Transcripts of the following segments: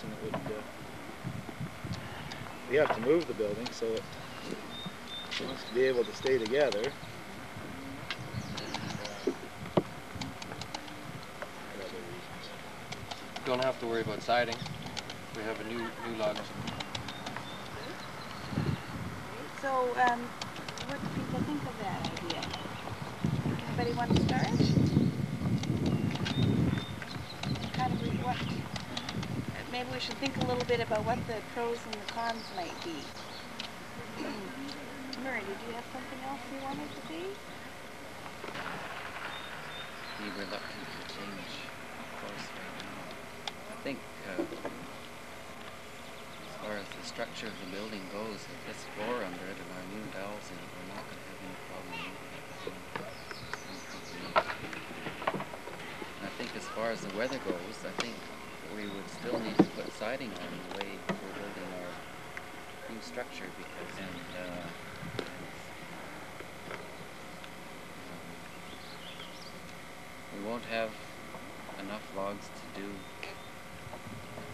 and it would. We have to move the building so it wants to be able to stay together. Don't have to worry about siding. We have a new logs. So, what do people think of that idea? Anybody want to start? Kind of what? Maybe we should think a little bit about what the pros and the cons might be. Murray, did you have something else you wanted to see? Be reluctant to change course right now. I think as far as the structure of the building goes, if this floor under it and our new dowels in it, we're not going to have any problem moving it. And I think as far as the weather goes, I think we would still need to put siding on the way we're building our new structure, because we won't have enough logs to do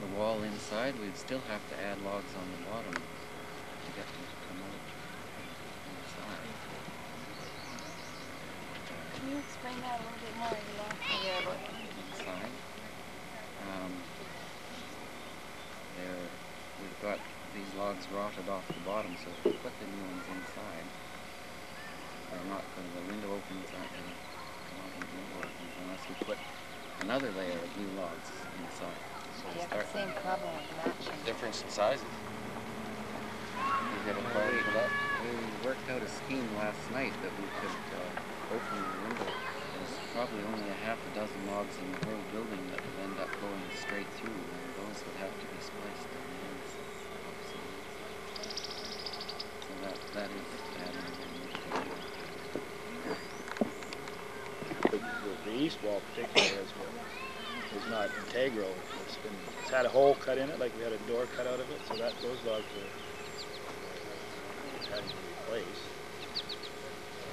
the wall inside. We'd still have to add logs on the bottom to get them to come out inside. Can you explain that a little bit more? You lost me there about inside. We've got these logs rotted off the bottom, so if we put the new ones inside, they're not going to, the window openings aren't going to come out in the window openings unless we put another layer of new logs inside. So you have the same problem with matching. Difference in sizes. You get a plan for that? We worked out a scheme last night that we could open the window. There's probably only a half a dozen logs in the whole building that would end up going straight through, and those would have to be spliced on the ends. So that is adding the east wall particularly is not integral. It's had a hole cut in it, like we had a door cut out of it, so that those logs were having to be replaced.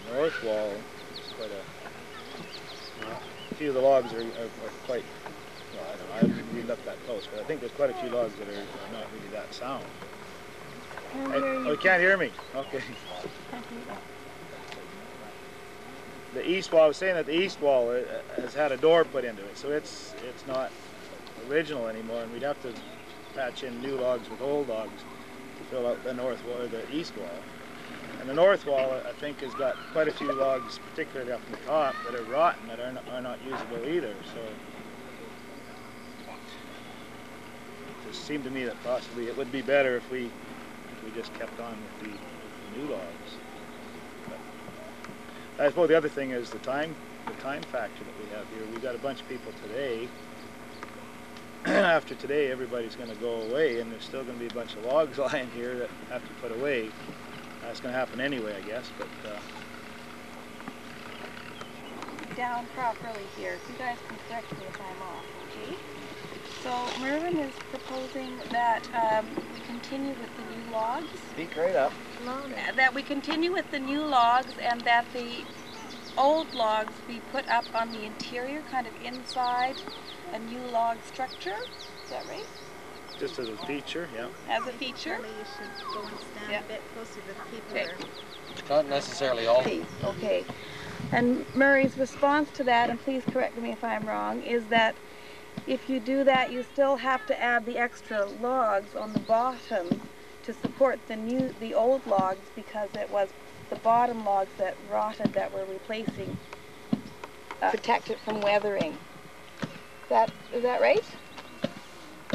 The north wall is quite a few of the logs are quite, well, I don't know, I haven't really looked that close, but I think there's quite a few logs that are not really that sound. Oh, you can't hear me? Okay. The east wall, I was saying that the east wall has had a door put into it, so it's not original anymore, and we'd have to patch in new logs with old logs to fill out the north wall, or the east wall. And the north wall, I think, has got quite a few logs, particularly up in the top, that are rotten, that are not usable either. So it just seemed to me that possibly it would be better if we just kept on with the new logs. But I suppose the other thing is the time factor that we have here. We've got a bunch of people today. After today, everybody's going to go away, and there's still going to be a bunch of logs lying here that have to put away. That's going to happen anyway, I guess, but... down properly here. If you guys can correct me if I'm off, okay? So Mervyn is proposing that we continue with the new logs. Speak right up. That we continue with the new logs, and that the old logs be put up on the interior, kind of inside a new log structure. Is that right? Just as a feature, yeah. As a feature? Maybe you should go and stand a bit closer to the people. Okay. Not necessarily all. Okay. And Murray's response to that, and please correct me if I'm wrong, is that if you do that, you still have to add the extra logs on the bottom to support the old logs, because it was the bottom logs that rotted that we're replacing, protect it from weathering. Is that right?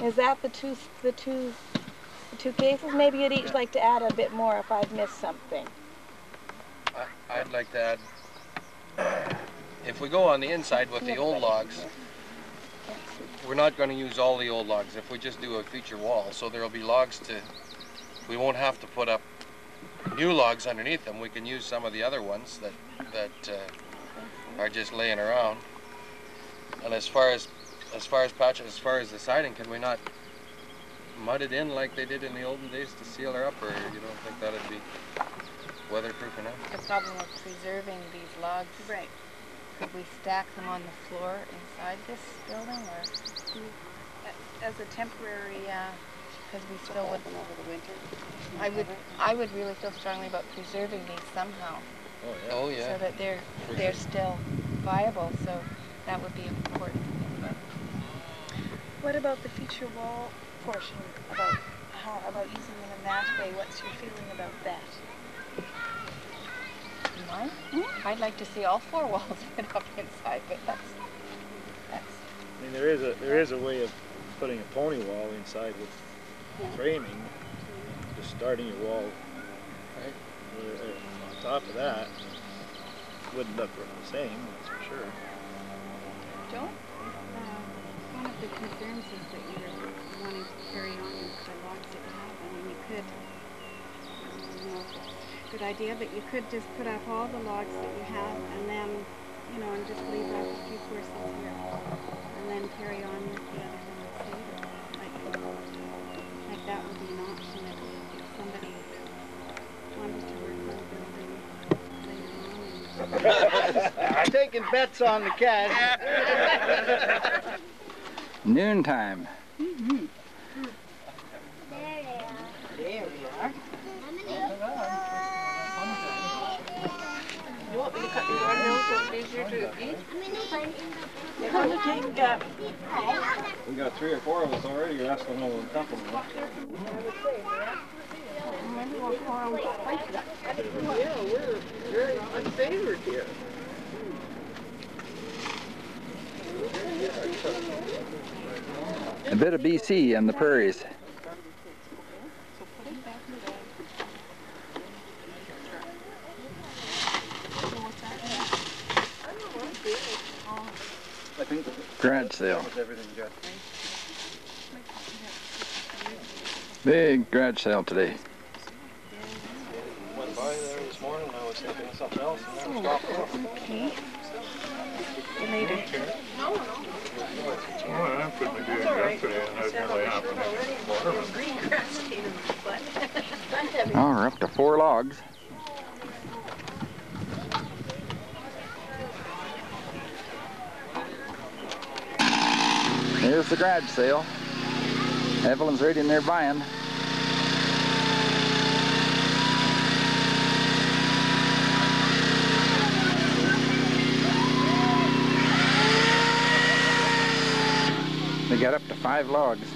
Is that the two cases? Maybe you'd each like to add a bit more if I've missed something. I'd like to add, if we go on the inside with the old logs, we're not going to use all the old logs if we just do a feature wall. So there'll be logs we won't have to put up new logs underneath them. We can use some of the other ones that are just laying around. And as far as patches, as far as the siding, can we not mud it in like they did in the olden days to seal her up, or you don't think that'd be weatherproof enough? The problem with preserving these logs, right? Could we stack them on the floor inside this building, or? as a temporary. Yeah, because we still would. Over the winter. I would really feel strongly about preserving these somehow. Oh yeah. Oh yeah. So that they're still viable. So that would be important. What about the feature wall portion? About using them in that way? What's your feeling about that? Mine? I'd like to see all 4 walls put up inside, but that's. I mean, there is a way of putting a pony wall inside with framing, just starting your wall right on top of that. Wouldn't look the same, that's for sure. Joan? One of the concerns is that you're wanting to carry on with the logs that you have. I mean, you could, I don't know if it's a good idea, but you could just put up all the logs that you have and then, you know, and just leave out a few parcels here. And then carry on with the other one that's later. Like that would be an option if somebody wanted to work on a building later on. I'm taking bets on the cat. Noontime. Mm-hmm. There we are. You want me to cut these on so it's easier to eat? You're going to take We got 3 or 4 of us already, you're asking all the company. Yeah, we're very unfavored here. A bit of BC and the prairies. I think Garage sale. everything got. Big garage sale today. Went by there this morning and I was thinking of something else and never stopped off. Okay. Later. Well, I put my dude yesterday and that nearly happened. Oh, we're up to 4 logs. Here's the garage sale. Evelyn's right in there buying. They got up to 5 logs.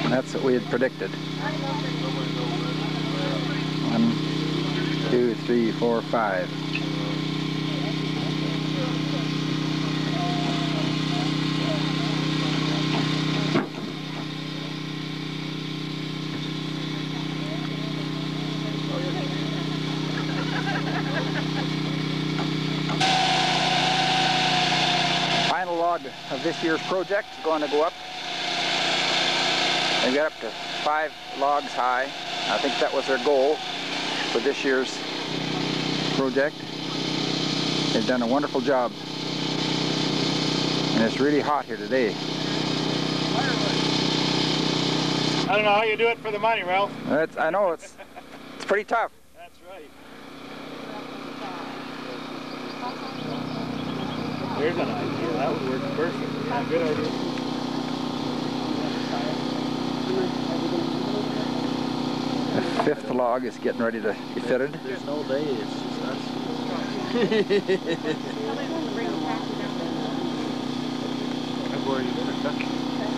And that's what we had predicted. 1, 2, 3, 4, 5. Final log of this year's project is going to go up. They got up to 5 logs high. I think that was their goal for this year's project. They've done a wonderful job. And it's really hot here today. I don't know how you do it for the money, Ralph. I know it's pretty tough. That's right. There's an idea. That would work perfect. Yeah, good idea. The 5th log is getting ready to be fitted. There's no day. It's just us.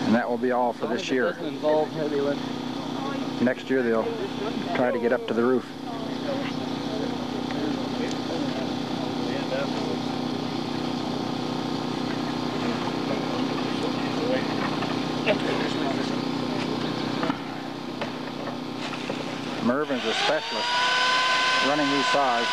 And that will be all for this year. Involved heavy lift. Next year they'll try to get up to the roof. Mervin's a specialist running these saws.